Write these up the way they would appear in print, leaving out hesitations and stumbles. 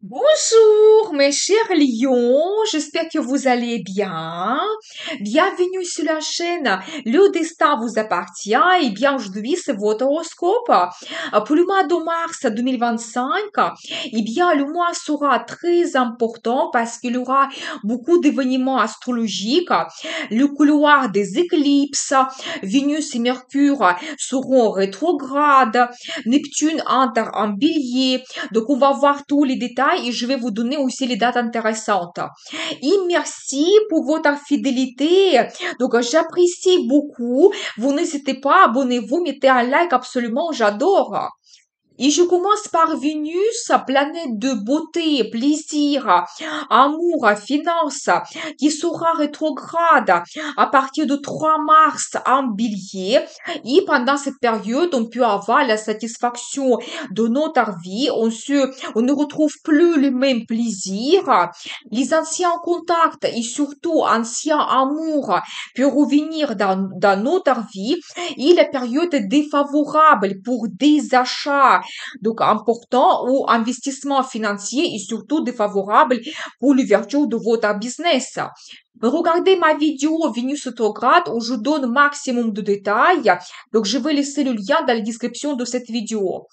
Bonjour mes chers lions, j'espère que vous allez bien. Bienvenue sur la chaîne Le Destin vous appartient. Et bien aujourd'hui c'est votre horoscope pour le mois de mars 2025. Et bien le mois sera très important parce qu'il y aura beaucoup d'événements astrologiques. Le couloir des éclipses, Vénus et Mercure seront rétrogrades, Neptune entre en bélier. Donc, on va voir tous les détails et je vais vous donner aussi les dates intéressantes. Et merci pour votre fidélité. Donc, j'apprécie beaucoup. Vous n'hésitez pas, abonnez-vous, mettez un like absolument, j'adore. Et je commence par Vénus, planète de beauté, plaisir, amour, finance, qui sera rétrograde à partir de 3 mars en bélier. Et pendant cette période, on peut avoir la satisfaction de notre vie. On ne retrouve plus le même plaisir. Les anciens contacts et surtout anciens amours peuvent revenir dans notre vie. Et la période est défavorable pour des achats donc important ou investissement financier et surtout défavorable pour l'ouverture de votre business. Regardez ma vidéo Vénus rétrograde où je donne maximum de détails. Donc, je vais laisser le lien dans la description de cette vidéo.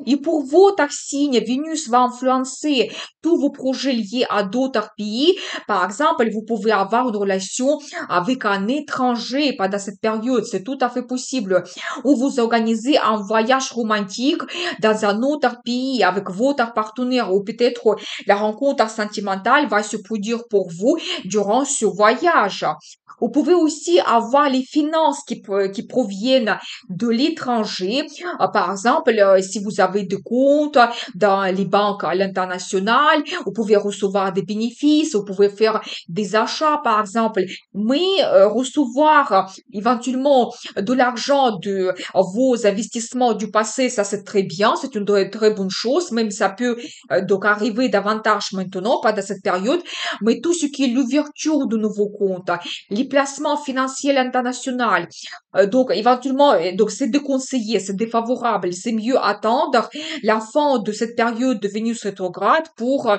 Et pour votre signe, Vénus va influencer tous vos projets liés à d'autres pays. Par exemple, vous pouvez avoir une relation avec un étranger pendant cette période. C'est tout à fait possible. Ou vous organisez un voyage romantique dans un autre pays avec votre partenaire. Ou peut-être la rencontre sentimentale va se produire pour vous durant ce voyage. Vous pouvez aussi avoir les finances qui proviennent de l'étranger. Par exemple, si vous avez des comptes dans les banques à l'international, vous pouvez recevoir des bénéfices, vous pouvez faire des achats, par exemple, mais recevoir éventuellement de l'argent de vos investissements du passé, ça c'est très bien, c'est une très bonne chose, même ça peut donc arriver davantage maintenant, pas dans cette période, mais tout ce qui est l'ouverture de nouveaux comptes, les placements financiers internationaux, donc éventuellement, donc c'est déconseillé, c'est défavorable, c'est mieux attendre la fin de cette période de Vénus rétrograde pour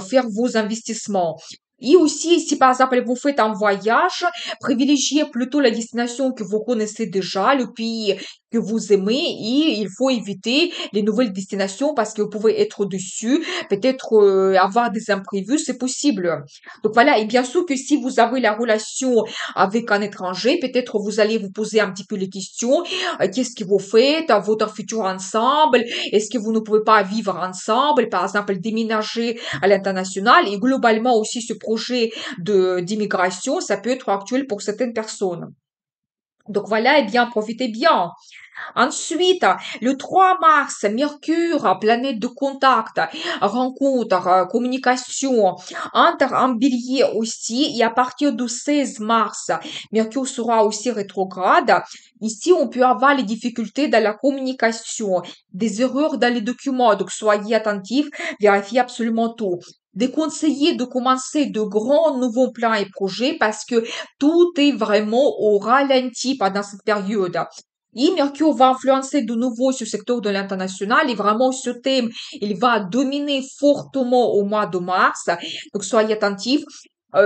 faire vos investissements. Et aussi, si par exemple vous faites un voyage, privilégiez plutôt la destination que vous connaissez déjà, le pays que vous aimez, et il faut éviter les nouvelles destinations parce que vous pouvez être dessus, peut-être avoir des imprévus, c'est possible. Donc voilà, et bien sûr que si vous avez la relation avec un étranger, peut-être vous allez vous poser un petit peu les questions, qu'est-ce que vous faites, votre futur ensemble, est-ce que vous ne pouvez pas vivre ensemble, par exemple déménager à l'international, et globalement aussi ce projet d'immigration, ça peut être actuel pour certaines personnes. Donc voilà, et bien, profitez bien. Ensuite, le 3 mars, Mercure, planète de contact, rencontre, communication, entre en bélier aussi, et à partir du 16 mars, Mercure sera aussi rétrograde. Ici, on peut avoir les difficultés dans la communication, des erreurs dans les documents, donc soyez attentifs, vérifiez absolument tout. Déconseillé de commencer de grands nouveaux plans et projets parce que tout est vraiment au ralenti pendant cette période. Et Mercure va influencer de nouveau ce secteur de l'international et vraiment ce thème, il va dominer fortement au mois de mars. Donc soyez attentifs.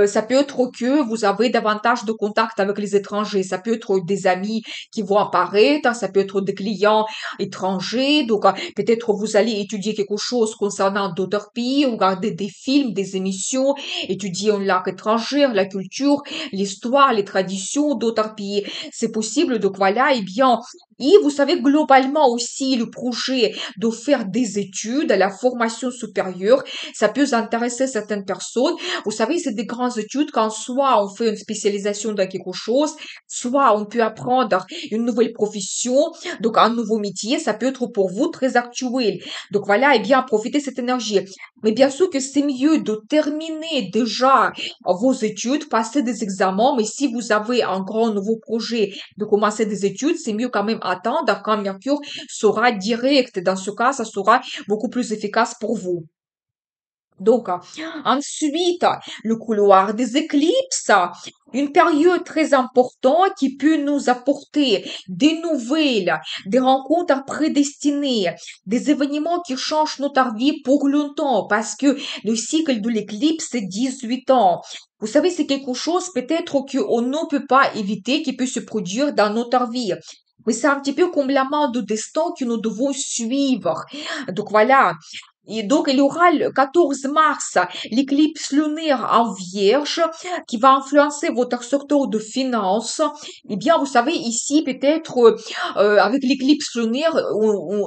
Ça peut être que vous avez davantage de contacts avec les étrangers. Ça peut être des amis qui vont apparaître. Ça peut être des clients étrangers. Donc, peut-être vous allez étudier quelque chose concernant d'autres pays, regarder des films, des émissions, étudier une langue étrangère, la culture, l'histoire, les traditions d'autres pays. C'est possible. Donc, voilà. Eh bien, et vous savez, globalement aussi, le projet de faire des études, la formation supérieure, ça peut intéresser certaines personnes. Vous savez, c'est des grandes études quand soit on fait une spécialisation dans quelque chose, soit on peut apprendre une nouvelle profession, donc un nouveau métier, ça peut être pour vous très actuel. Donc voilà, et bien, profitez de cette énergie. Mais bien sûr que c'est mieux de terminer déjà vos études, passer des examens, mais si vous avez un grand nouveau projet de commencer des études, c'est mieux quand même attendre quand Mercure sera direct. Dans ce cas, ça sera beaucoup plus efficace pour vous. Donc, ensuite, le couloir des éclipses, une période très importante qui peut nous apporter des nouvelles, des rencontres prédestinées, des événements qui changent notre vie pour longtemps, parce que le cycle de l'éclipse, c'est 18 ans. Vous savez, c'est quelque chose peut-être qu'on ne peut pas éviter, qui peut se produire dans notre vie. Mais c'est un petit peu comme la main de destin que nous devons suivre. Donc voilà, et donc, il y aura le 14 mars l'éclipse lunaire en Vierge qui va influencer votre secteur de finances. Eh bien, vous savez, ici, peut-être, avec l'éclipse lunaire,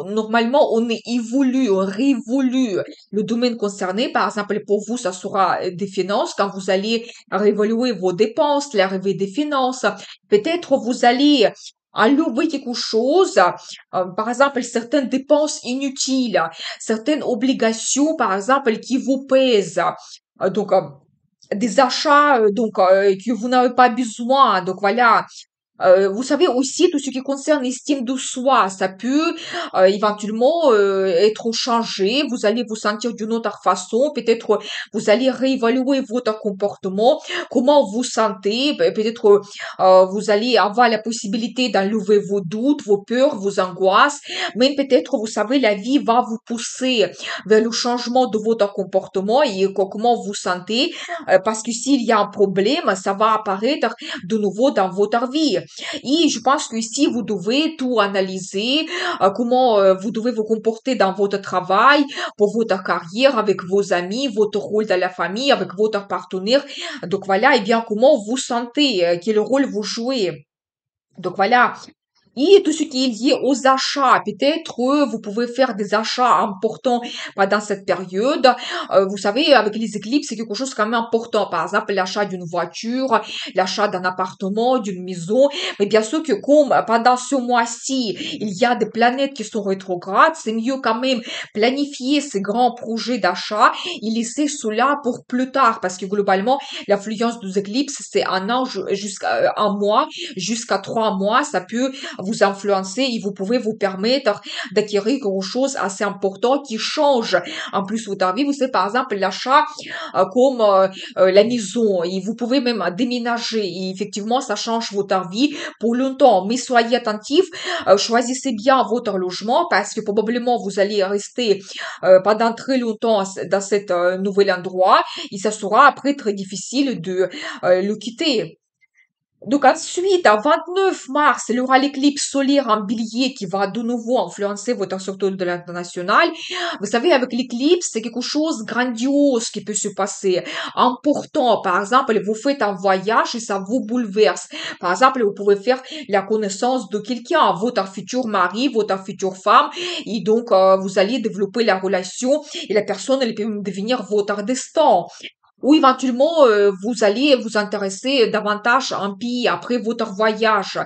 normalement, on évolue, on réévolue le domaine concerné. Par exemple, pour vous, ça sera des finances. Quand vous allez réévaluer vos dépenses, l'arrivée des finances, peut-être vous allez enlever quelque chose, par exemple, certaines dépenses inutiles, certaines obligations, par exemple, qui vous pèsent. Donc, des achats que vous n'avez pas besoin. Donc voilà, vous savez aussi tout ce qui concerne l'estime de soi, ça peut éventuellement être changé. Vous allez vous sentir d'une autre façon. Peut-être vous allez réévaluer votre comportement, comment vous sentez. Peut-être vous allez avoir la possibilité d'enlever vos doutes, vos peurs, vos angoisses. Même peut-être, vous savez, la vie va vous pousser vers le changement de votre comportement et comment vous sentez. Parce que s'il y a un problème, ça va apparaître de nouveau dans votre vie. Et je pense que ici, vous devez tout analyser, comment vous devez vous comporter dans votre travail, pour votre carrière, avec vos amis, votre rôle dans la famille, avec votre partenaire. Donc voilà, et bien comment vous sentez, quel rôle vous jouez. Donc voilà, et tout ce qui est lié aux achats, peut-être vous pouvez faire des achats importants pendant cette période. Vous savez, avec les éclipses, c'est quelque chose quand même important. Par exemple, l'achat d'une voiture, l'achat d'un appartement, d'une maison. Mais bien sûr que comme pendant ce mois-ci, il y a des planètes qui sont rétrogrades, c'est mieux quand même planifier ces grands projets d'achat et laisser cela pour plus tard. Parce que globalement, l'influence des éclipses, c'est un an jusqu'à un mois, jusqu'à 3 mois. Ça peut vous influencer et vous pouvez vous permettre d'acquérir quelque chose assez important qui change en plus votre vie. Vous savez, par exemple, l'achat comme la maison et vous pouvez même déménager et effectivement, ça change votre vie pour longtemps. Mais soyez attentifs, choisissez bien votre logement parce que probablement vous allez rester pendant très longtemps dans cet nouvel endroit et ça sera après très difficile de le quitter. Donc ensuite, à 29 mars, il y aura l'éclipse solaire en bélier qui va de nouveau influencer votre secteur de l'international. Vous savez, avec l'éclipse, c'est quelque chose de grandiose qui peut se passer, important. Par exemple, vous faites un voyage et ça vous bouleverse. Par exemple, vous pouvez faire la connaissance de quelqu'un, votre futur mari, votre future femme, et donc vous allez développer la relation et la personne, elle peut même devenir votre destin. Ou éventuellement, vous allez vous intéresser davantage à un pays après votre voyage.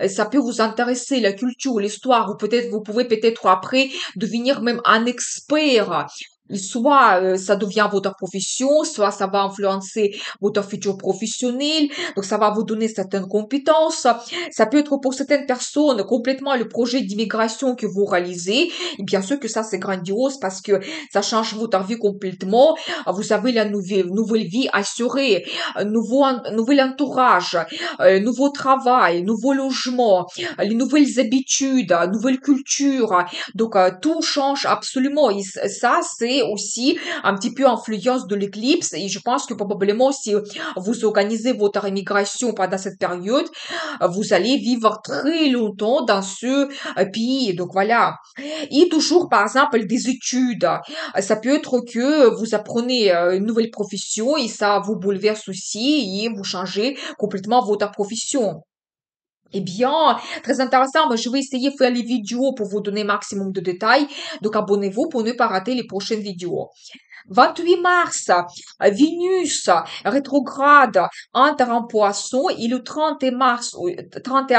Ça peut vous intéresser, la culture, l'histoire, ou peut-être vous pouvez peut-être après devenir même un expert. Soit ça devient votre profession, soit ça va influencer votre futur professionnel, donc ça va vous donner certaines compétences. Ça peut être pour certaines personnes complètement le projet d'immigration que vous réalisez. Et bien sûr que ça c'est grandiose parce que ça change votre vie complètement. Vous avez la nouvelle vie assurée, nouvel entourage, nouveau travail, nouveau logement, les nouvelles habitudes, nouvelle culture. Donc, tout change absolument. Et ça, c'est aussi un petit peu influence de l'éclipse. Et je pense que probablement, si vous organisez votre immigration pendant cette période, vous allez vivre très longtemps dans ce pays. Donc, voilà. Et toujours, par exemple, des études. Ça peut être que vous apprenez une nouvelle profession et ça vous bouleverse aussi et vous changez complètement votre profession. Eh bien, très intéressant. Moi, je vais essayer de faire les vidéos pour vous donner maximum de détails. Donc, abonnez-vous pour ne pas rater les prochaines vidéos. 28 mars, Vénus rétrograde entre en poisson et le 31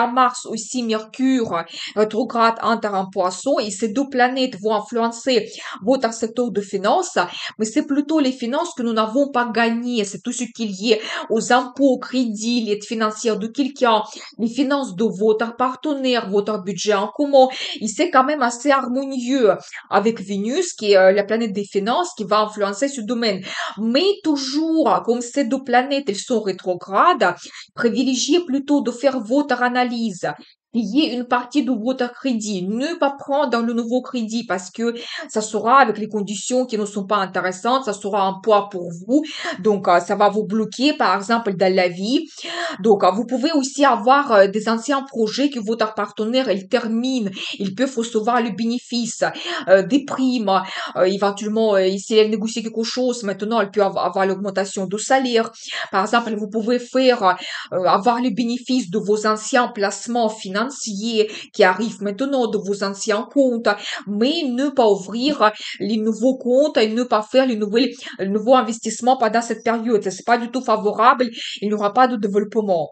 mars aussi Mercure rétrograde entre en poisson et ces deux planètes vont influencer votre secteur de finances, mais c'est plutôt les finances que nous n'avons pas gagnées, c'est tout ce qui est lié aux impôts, crédits, l'aide financière de quelqu'un, les finances finances de votre partenaire, votre budget en commun, et c'est quand même assez harmonieux avec Vénus, qui est la planète des finances, qui va influencer ce domaine. Mais toujours, comme ces deux planètes, elles sont rétrogrades, privilégiez plutôt de faire votre analyse. Payer une partie de votre crédit, ne pas prendre le nouveau crédit parce que ça sera avec les conditions qui ne sont pas intéressantes, ça sera un poids pour vous. Donc, ça va vous bloquer, par exemple, dans la vie. Donc, vous pouvez aussi avoir des anciens projets que votre partenaire, il termine. Ils peuvent recevoir le bénéfice, des primes, éventuellement, si elle négocie quelque chose, maintenant, elle peut avoir l'augmentation de salaire. Par exemple, vous pouvez faire, avoir le bénéfice de vos anciens placements financiers qui arrivent maintenant, de vos anciens comptes, mais ne pas ouvrir les nouveaux comptes et ne pas faire les nouveaux investissements pendant cette période. C'est pas du tout favorable. Il n'y aura pas de développement.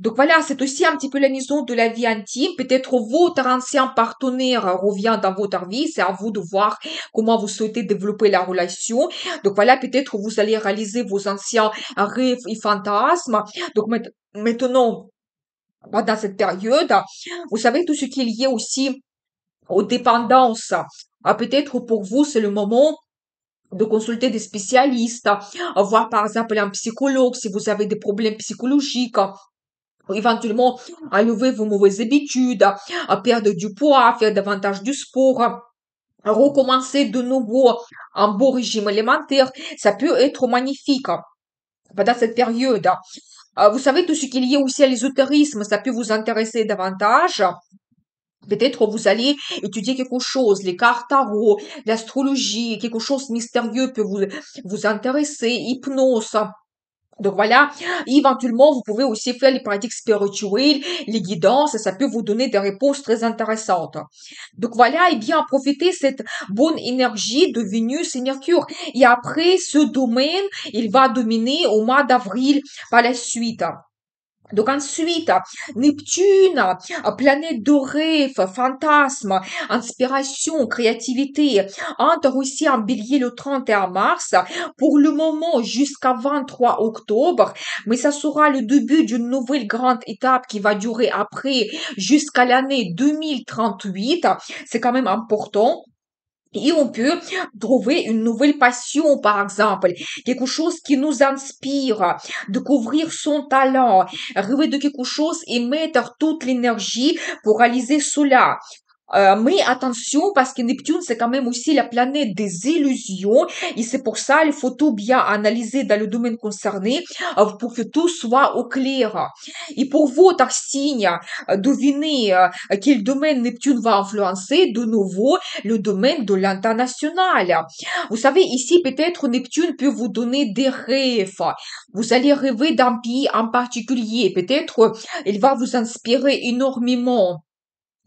Donc voilà, c'est aussi un petit peu la maison de la vie intime. Peut-être votre ancien partenaire revient dans votre vie. C'est à vous de voir comment vous souhaitez développer la relation. Donc voilà, peut-être vous allez réaliser vos anciens rêves et fantasmes. Donc maintenant, pendant cette période, vous savez tout ce qui est lié aussi aux dépendances. Peut-être pour vous, c'est le moment de consulter des spécialistes, voir par exemple un psychologue si vous avez des problèmes psychologiques, éventuellement enlever vos mauvaises habitudes, à perdre du poids, à faire davantage du sport, à recommencer de nouveau un beau régime alimentaire. Ça peut être magnifique pendant cette période. Vous savez, tout ce qui est lié aussi à l'ésotérisme, ça peut vous intéresser davantage. Peut-être vous allez étudier quelque chose, les cartes tarot, l'astrologie, quelque chose de mystérieux peut vous intéresser, hypnose. Donc voilà, éventuellement, vous pouvez aussi faire les pratiques spirituelles, les guidances, ça peut vous donner des réponses très intéressantes. Donc voilà, et bien profitez cette bonne énergie de Vénus et Mercure. Et après, ce domaine, il va dominer au mois d'avril par la suite. Donc ensuite, Neptune, planète de rêve, fantasme, inspiration, créativité, entre aussi en bélier le 31 mars, pour le moment jusqu'à 23 octobre, mais ça sera le début d'une nouvelle grande étape qui va durer après jusqu'à l'année 2038. C'est quand même important. Et on peut trouver une nouvelle passion, par exemple, quelque chose qui nous inspire, découvrir son talent, rêver de quelque chose et mettre toute l'énergie pour réaliser cela. Mais attention, parce que Neptune, c'est quand même aussi la planète des illusions, et c'est pour ça il faut tout bien analyser dans le domaine concerné pour que tout soit au clair. Et pour votre signe, devinez quel domaine Neptune va influencer de nouveau le domaine de l'international. Vous savez, ici, peut-être Neptune peut vous donner des rêves. Vous allez rêver d'un pays en particulier. Peut-être il va vous inspirer énormément.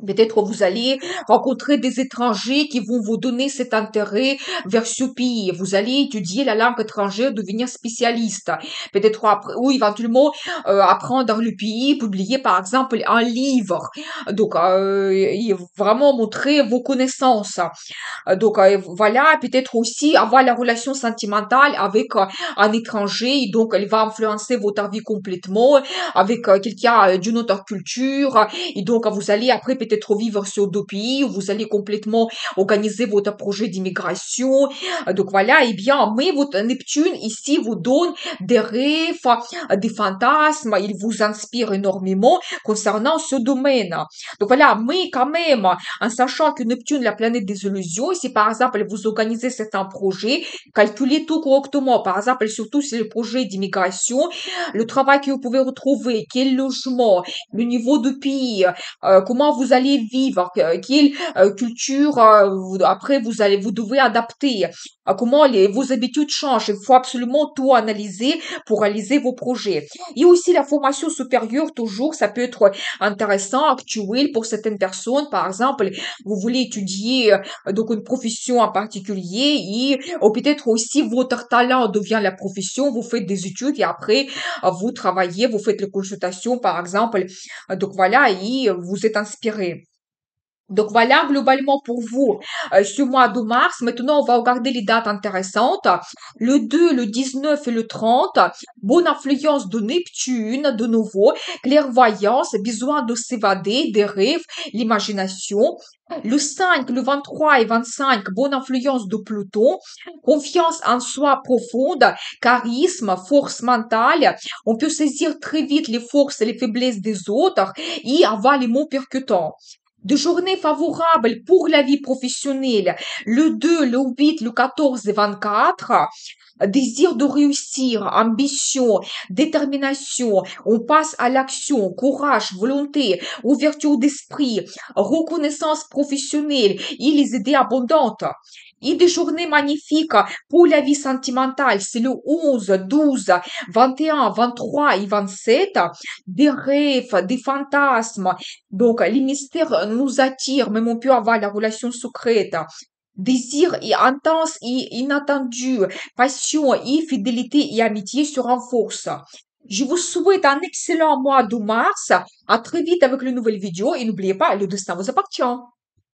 Peut-être vous allez rencontrer des étrangers qui vont vous donner cet intérêt vers ce pays. Vous allez étudier la langue étrangère, devenir spécialiste. Peut-être après, ou éventuellement apprendre le pays, publier par exemple un livre. Donc, et vraiment montrer vos connaissances. Donc voilà, peut-être aussi avoir la relation sentimentale avec un étranger, et donc elle va influencer votre vie complètement avec quelqu'un d'une autre culture, et donc vous allez après peut-être vivre sur deux pays, où vous allez complètement organiser votre projet d'immigration. Donc voilà, et bien, mais votre Neptune ici vous donne des rêves, des fantasmes, il vous inspire énormément concernant ce domaine. Donc voilà, mais quand même, en sachant que Neptune, la planète des illusions, si par exemple vous organisez certains projets, calculez tout correctement. Par exemple, surtout si le projet d'immigration, le travail que vous pouvez retrouver, quel logement, le niveau de pays, comment vous allez vivre, quelle culture après vous devez adapter, comment vos habitudes changent. Il faut absolument tout analyser pour réaliser vos projets. Et aussi la formation supérieure, toujours, ça peut être intéressant, actuel pour certaines personnes. Par exemple, vous voulez étudier donc une profession en particulier, et ou peut-être aussi votre talent devient la profession, vous faites des études et après vous travaillez, vous faites les consultations par exemple. Donc voilà, et vous êtes inspiré. Donc voilà globalement pour vous ce mois de mars. Maintenant, on va regarder les dates intéressantes. Le 2, le 19 et le 30. Bonne influence de Neptune, de nouveau. Clairvoyance, besoin de s'évader, des rêves, l'imagination. Le 5, le 23 et 25, bonne influence de Pluton. Confiance en soi profonde, charisme, force mentale. On peut saisir très vite les forces et les faiblesses des autres et avoir les mots percutants. De journées favorables pour la vie professionnelle, le 2, le 8, le 14 et 24, désir de réussir, ambition, détermination, on passe à l'action, courage, volonté, ouverture d'esprit, reconnaissance professionnelle et les idées abondantes. Et des journées magnifiques pour la vie sentimentale, c'est le 11, 12, 21, 23 et 27, des rêves, des fantasmes. Donc, les mystères nous attirent, même on peut avoir la relation secrète. Désir et intense et inattendu, passion et fidélité et amitié se renforcent. Je vous souhaite un excellent mois de mars. À très vite avec une nouvelle vidéo et n'oubliez pas, le destin vous appartient.